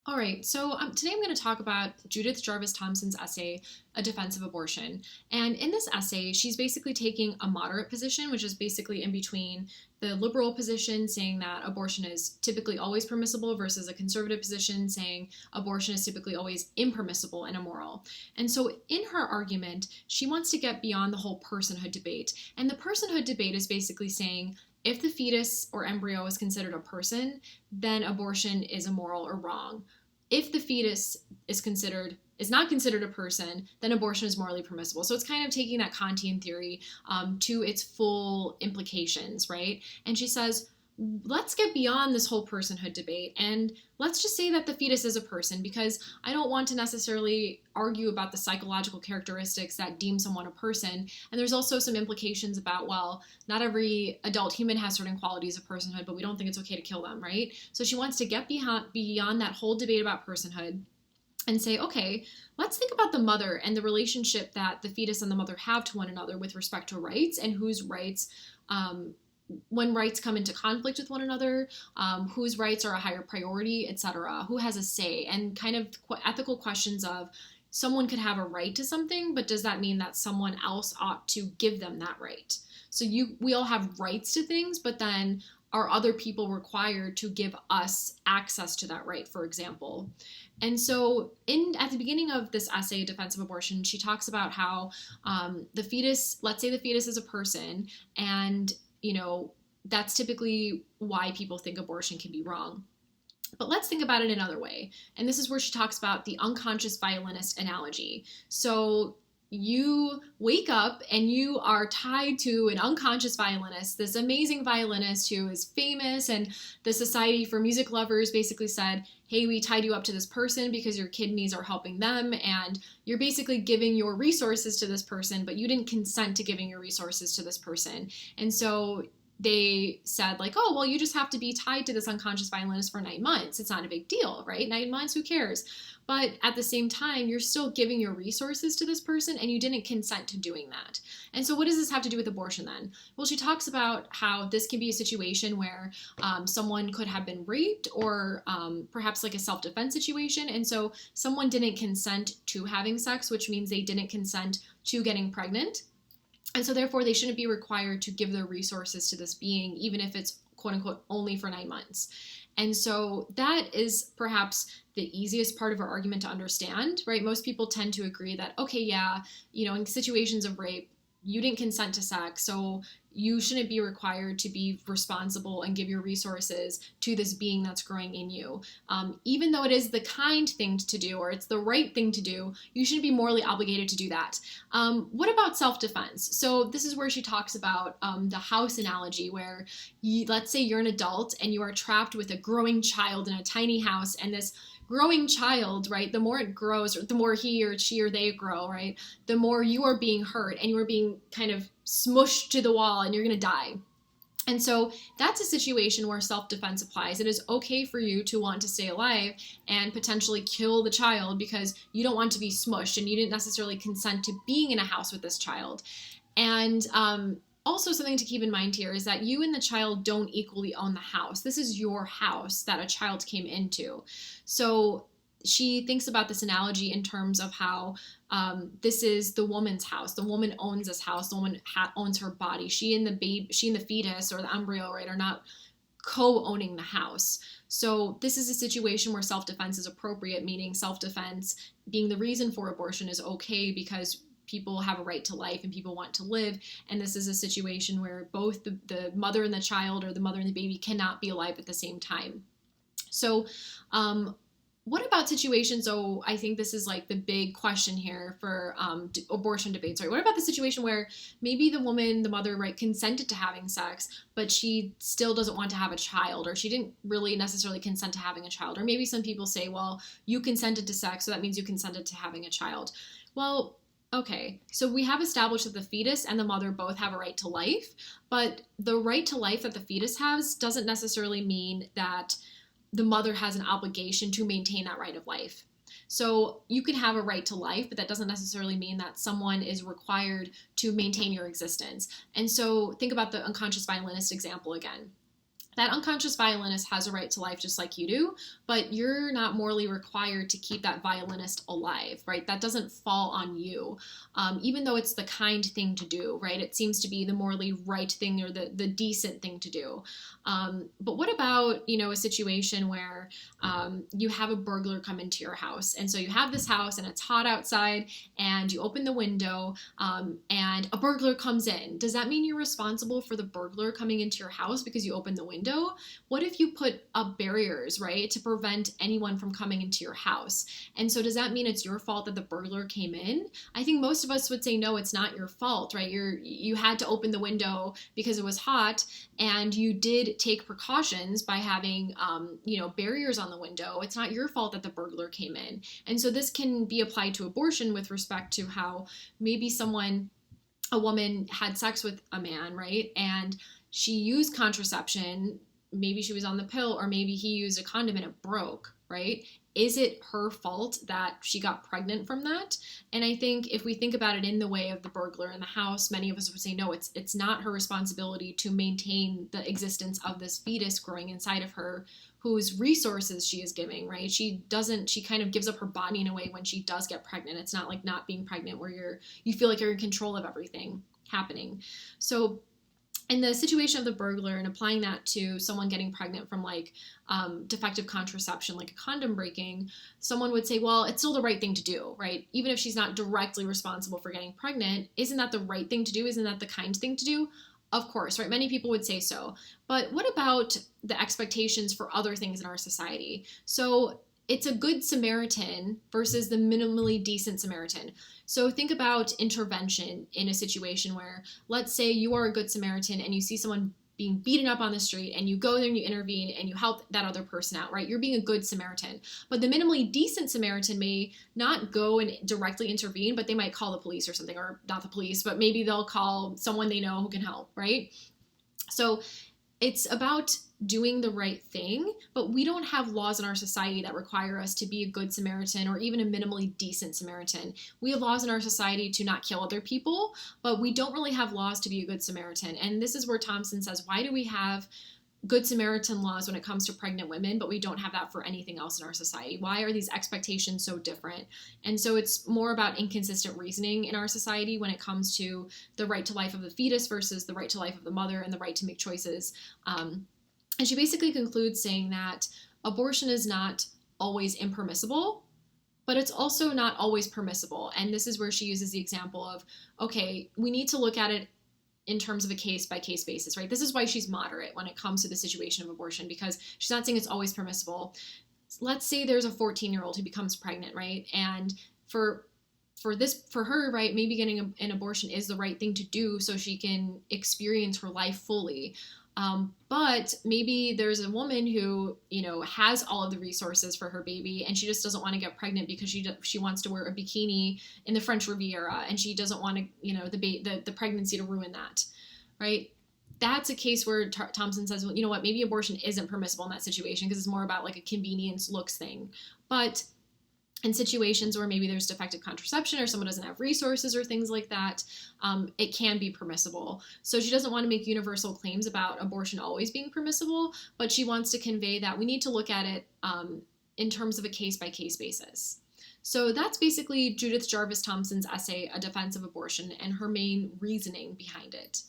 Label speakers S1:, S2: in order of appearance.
S1: All right, so today I'm going to talk about Judith Jarvis Thomson's essay, A Defense of Abortion. And in this essay, she's basically taking a moderate position, which is basically in between the liberal position saying that abortion is typically always permissible versus a conservative position saying abortion is typically always impermissible and immoral. And so in her argument, she wants to get beyond the whole personhood debate. And the personhood debate is basically saying, if the fetus or embryo is considered a person, then abortion is immoral or wrong. If the fetus is not considered a person, then abortion is morally permissible. So it's kind of taking that Kantian theory to its full implications, right? And she says, let's get beyond this whole personhood debate and let's just say that the fetus is a person, because I don't want to necessarily argue about the psychological characteristics that deem someone a person. And there's also some implications about, well, not every adult human has certain qualities of personhood, but we don't think it's okay to kill them, right? So she wants to get beyond that whole debate about personhood and say, okay, let's think about the mother and the relationship that the fetus and the mother have to one another with respect to rights, and whose rights, when rights come into conflict with one another, whose rights are a higher priority, etc., who has a say, and kind of ethical questions of someone could have a right to something, but does that mean that someone else ought to give them that right? So we all have rights to things, but then are other people required to give us access to that right, for example? And so at the beginning of this essay, Defense of Abortion, she talks about how the fetus, let's say the fetus is a person, and that's typically why people think abortion can be wrong. But let's think about it another way. And this is where she talks about the unconscious violinist analogy. So you wake up and you are tied to an unconscious violinist, this amazing violinist who is famous, and the Society for Music Lovers basically said, hey, we tied you up to this person because your kidneys are helping them, and you're basically giving your resources to this person, but you didn't consent to giving your resources to this person. And so they said, like, oh, well, you just have to be tied to this unconscious violinist for 9 months. It's not a big deal, right? 9 months, who cares? But at the same time, you're still giving your resources to this person, and you didn't consent to doing that. And so what does this have to do with abortion then? Well, she talks about how this can be a situation where someone could have been raped, or perhaps like a self-defense situation. And so someone didn't consent to having sex, which means they didn't consent to getting pregnant. And so therefore they shouldn't be required to give their resources to this being, even if it's quote unquote only for 9 months. And so that is perhaps the easiest part of our argument to understand, right? Most people tend to agree that, okay, yeah, in situations of rape, you didn't consent to sex, so you shouldn't be required to be responsible and give your resources to this being that's growing in you. Even though it is the kind thing to do, or it's the right thing to do, you shouldn't be morally obligated to do that. What about self-defense? So this is where she talks about the house analogy, where let's say you're an adult and you are trapped with a growing child in a tiny house, and this growing child, right, the more it grows, or the more he or she or they grow, right, the more you are being hurt and you are being kind of smushed to the wall and you're going to die. And so that's a situation where self-defense applies. It is okay for you to want to stay alive and potentially kill the child because you don't want to be smushed and you didn't necessarily consent to being in a house with this child. And also, something to keep in mind here is that you and the child don't equally own the house. This is your house that a child came into. So she thinks about this analogy in terms of how this is the woman's house. The woman owns this house. The woman owns her body. She and the fetus or the embryo, right, are not co-owning the house. So this is a situation where self-defense is appropriate, meaning self-defense being the reason for abortion is okay because people have a right to life and people want to live. And this is a situation where both the mother and the child, or the mother and the baby, cannot be alive at the same time. So what about situations, so I think this is like the big question here for abortion debates, right? What about the situation where maybe the woman, the mother, right, consented to having sex, but she still doesn't want to have a child, or she didn't really necessarily consent to having a child? Or maybe some people say, well, you consented to sex, so that means you consented to having a child. Well, okay, so we have established that the fetus and the mother both have a right to life, but the right to life that the fetus has doesn't necessarily mean that the mother has an obligation to maintain that right of life. So you can have a right to life, but that doesn't necessarily mean that someone is required to maintain your existence. And so think about the unconscious violinist example again. That unconscious violinist has a right to life just like you do, but you're not morally required to keep that violinist alive, right? That doesn't fall on you, even though it's the kind thing to do, right? It seems to be the morally right thing or the decent thing to do. But what about, a situation where you have a burglar come into your house? And so you have this house and it's hot outside and you open the window and a burglar comes in. Does that mean you're responsible for the burglar coming into your house because you opened the window? What if you put up barriers, right, to prevent anyone from coming into your house? And so does that mean it's your fault that the burglar came in? I think most of us would say, no, it's not your fault, right? You had to open the window because it was hot, and you did take precautions by having, barriers on the window. It's not your fault that the burglar came in. And so this can be applied to abortion with respect to how maybe a woman had sex with a man, right? And she used contraception, maybe she was on the pill, or maybe he used a condom and it broke, right? Is it her fault that she got pregnant from that? And I think if we think about it in the way of the burglar in the house, many of us would say, no, it's not her responsibility to maintain the existence of this fetus growing inside of her, whose resources she is giving, right? She kind of gives up her body in a way when she does get pregnant. It's not like not being pregnant where you feel like you're in control of everything happening. So in the situation of the burglar and applying that to someone getting pregnant from defective contraception, like a condom breaking, someone would say, well, it's still the right thing to do, right? Even if she's not directly responsible for getting pregnant, isn't that the right thing to do? Isn't that the kind thing to do? Of course, right? Many people would say so. But what about the expectations for other things in our society? So it's a good Samaritan versus the minimally decent Samaritan. So think about intervention in a situation where, let's say you are a good Samaritan and you see someone being beaten up on the street and you go there and you intervene and you help that other person out, right? You're being a good Samaritan. But the minimally decent Samaritan may not go and directly intervene, but they might call the police or something, or not the police, but maybe they'll call someone they know who can help, right? So it's about doing the right thing, but we don't have laws in our society that require us to be a good Samaritan or even a minimally decent Samaritan. We have laws in our society to not kill other people, but we don't really have laws to be a good Samaritan. And this is where Thomson says, why do we have Good Samaritan laws when it comes to pregnant women, but we don't have that for anything else in our society? Why are these expectations so different? And so it's more about inconsistent reasoning in our society when it comes to the right to life of the fetus versus the right to life of the mother and the right to make choices. And she basically concludes saying that abortion is not always impermissible, but it's also not always permissible. And this is where she uses the example of, okay, we need to look at it in terms of a case-by-case basis, right? This is why she's moderate when it comes to the situation of abortion, because she's not saying it's always permissible. Let's say there's a 14-year-old who becomes pregnant, right? And for her, right, maybe getting an abortion is the right thing to do so she can experience her life fully. But maybe there's a woman who, has all of the resources for her baby, and she just doesn't want to get pregnant because she wants to wear a bikini in the French Riviera, and she doesn't want to, the pregnancy to ruin that, right? That's a case where Thomson says, well, you know what, maybe abortion isn't permissible in that situation because it's more about like a convenience looks thing. But in situations where maybe there's defective contraception or someone doesn't have resources or things like that, it can be permissible. So she doesn't want to make universal claims about abortion always being permissible, but she wants to convey that we need to look at it in terms of a case-by-case basis. So that's basically Judith Jarvis Thomson's essay, A Defense of Abortion, and her main reasoning behind it.